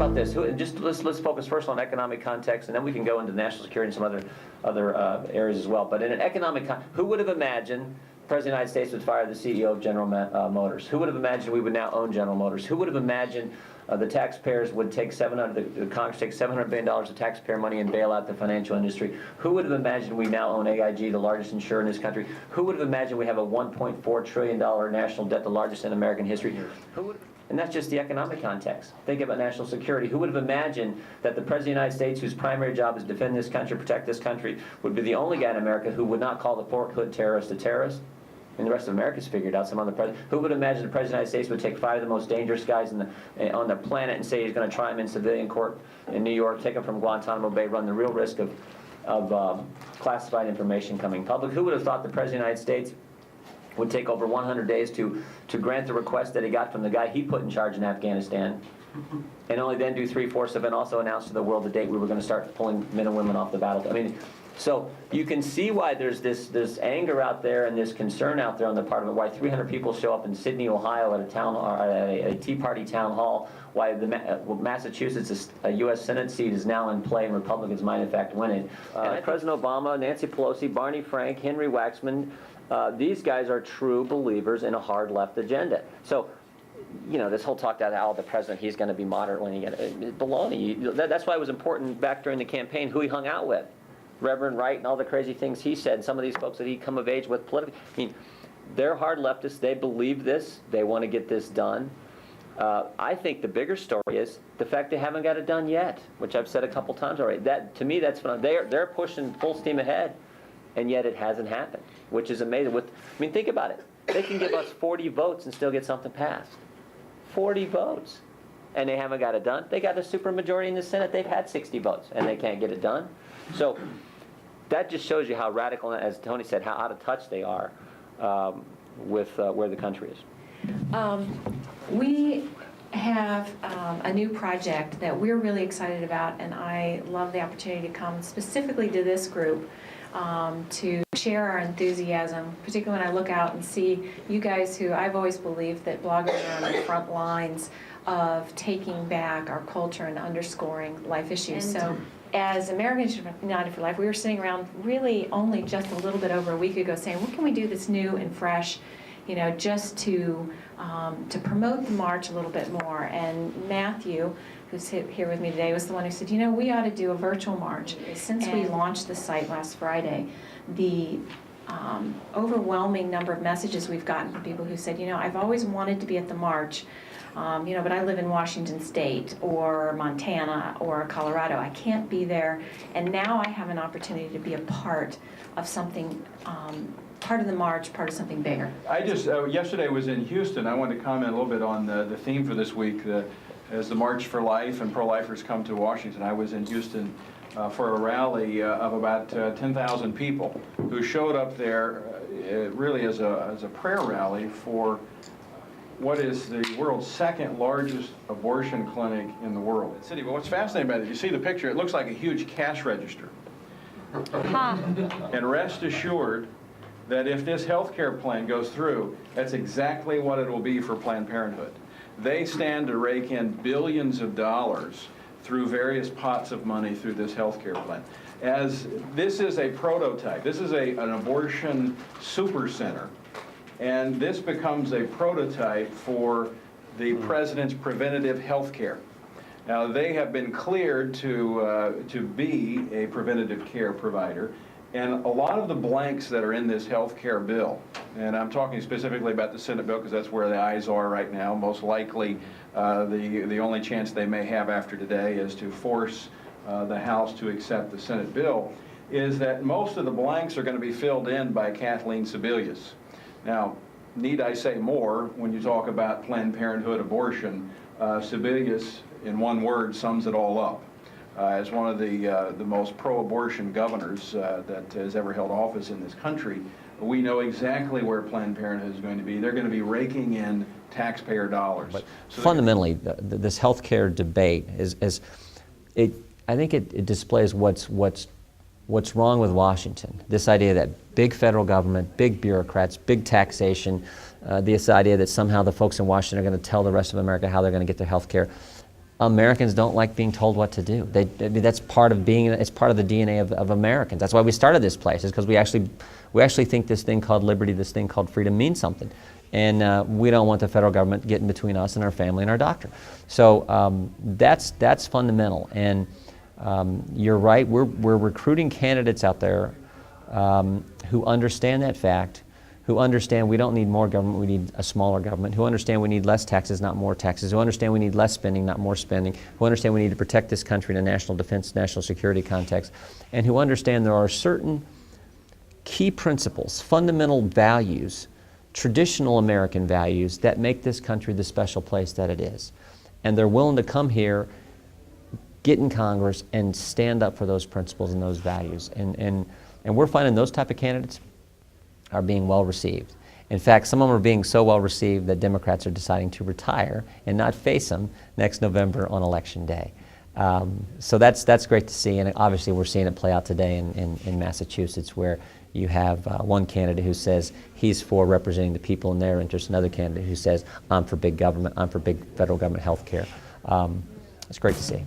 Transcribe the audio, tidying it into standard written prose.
about this. Let's focus first on economic context, and then we can go into national security and some other areas as well. But in an economic who would have imagined the President of the United States would fire the CEO of General Motors? Who would have imagined we would now own General Motors? Who would have imagined the taxpayers would take the Congress takes $700 billion of taxpayer money and bail out the financial industry? Who would have imagined we now own AIG, the largest insurer in this country? Who would have imagined we have a $1.4 trillion national debt, the largest in American history? And that's just the economic context. Think about national security. Who would have imagined that the President of the United States, whose primary job is to defend this country, protect this country, would be the only guy in America who would not call the pork hood terrorist a terrorist? And the rest of America's figured out some other president. Who would imagine the President of the United States would take 5 of the most dangerous guys on the planet and say he's going to try them in civilian court in New York, take them from Guantanamo Bay, run the real risk of classified information coming public? Who would have thought the President of the United States would take over 100 days to grant the request that he got from the guy he put in charge in Afghanistan, and only then do 3/4 of it, and also announce to the world the date we were going to start pulling men and women off the battlefield? I mean, so you can see why there's this anger out there and this concern out there on the part of it, why 300 people show up in Sydney, Ohio at a Tea Party town hall, why Massachusetts, a U.S. Senate seat is now in play and Republicans might in fact win it. President Obama, Nancy Pelosi, Barney Frank, Henry Waxman, these guys are true believers in a hard left agenda. So, you know, this whole talk that the president, he's going to be moderate when he gets baloney. That's why it was important back during the campaign who he hung out with. Reverend Wright and all the crazy things he said, some of these folks that he come of age with politically. I mean, they're hard leftists. They believe this. They want to get this done. I think the bigger story is the fact they haven't got it done yet, which I've said a couple times already. That, to me, that's fun. They're pushing full steam ahead, and yet it hasn't happened, which is amazing. I mean, think about it. They can give us 40 votes and still get something passed. 40 votes. And they haven't got it done. They got a supermajority in the Senate. They've had 60 votes, and they can't get it done. So that just shows you how radical, as Tony said, how out of touch they are with where the country is. We have a new project that we're really excited about, and I love the opportunity to come specifically to this group to share our enthusiasm, particularly when I look out and see you guys who I've always believed that bloggers are on the front lines of taking back our culture and underscoring life issues. So as Americans United for Life, we were sitting around really only just a little bit over a week ago saying, what can we do that's new and fresh, you know, just to promote the march a little bit more. And Matthew, who's here with me today, was the one who said, you know, we ought to do a virtual march. Since we launched the site last Friday, the overwhelming number of messages we've gotten from people who said, you know, I've always wanted to be at the march, you know, but I live in Washington State or Montana or Colorado. I can't be there, and now I have an opportunity to be a part of something, part of the march, part of something bigger. I just, yesterday was in Houston. I wanted to comment a little bit on the theme for this week, as the March for Life and pro-lifers come to Washington. I was in Houston for a rally of about 10,000 people who showed up there really as a prayer rally for what is the world's second largest abortion clinic in the world. City. But what's fascinating about it, you see the picture, it looks like a huge cash register. And rest assured that if this health care plan goes through, that's exactly what it will be for Planned Parenthood. They stand to rake in billions of dollars through various pots of money through this health care plan. As this is a prototype, this is an abortion super center. And this becomes a prototype for the president's preventative health care. Now, they have been cleared to be a preventative care provider, and a lot of the blanks that are in this health care bill, and I'm talking specifically about the Senate bill because that's where the eyes are right now. Most likely, the only chance they may have after today is to force the House to accept the Senate bill, is that most of the blanks are going to be filled in by Kathleen Sebelius. Now, need I say more when you talk about Planned Parenthood abortion? Sebelius, in one word, sums it all up. As one of the most pro-abortion governors that has ever held office in this country, we know exactly where Planned Parenthood is going to be. They're going to be raking in taxpayer dollars. But so fundamentally, this health care debate I think it displays what's wrong with Washington. This idea that big federal government, big bureaucrats, big taxation, this idea that somehow the folks in Washington are going to tell the rest of America how they're going to get their health care. Americans don't like being told what to do. I mean, that's part of being, it's part of the DNA of Americans. That's why we started this place, is because we actually think this thing called liberty, this thing called freedom means something. And we don't want the federal government getting between us and our family and our doctor. So that's fundamental. And you're right, we're recruiting candidates out there who understand that fact, who understand we don't need more government, we need a smaller government, who understand we need less taxes, not more taxes, who understand we need less spending, not more spending, who understand we need to protect this country in a national defense, national security context, and who understand there are certain key principles, fundamental values, traditional American values that make this country the special place that it is. And they're willing to come here, get in Congress, and stand up for those principles and those values. And we're finding those type of candidates are being well received. In fact, some of them are being so well received that Democrats are deciding to retire and not face them next November on Election Day. So that's great to see, and obviously we're seeing it play out today in Massachusetts, where you have one candidate who says he's for representing the people in their interests, another candidate who says, I'm for big government, I'm for big federal government health care. It's great to see.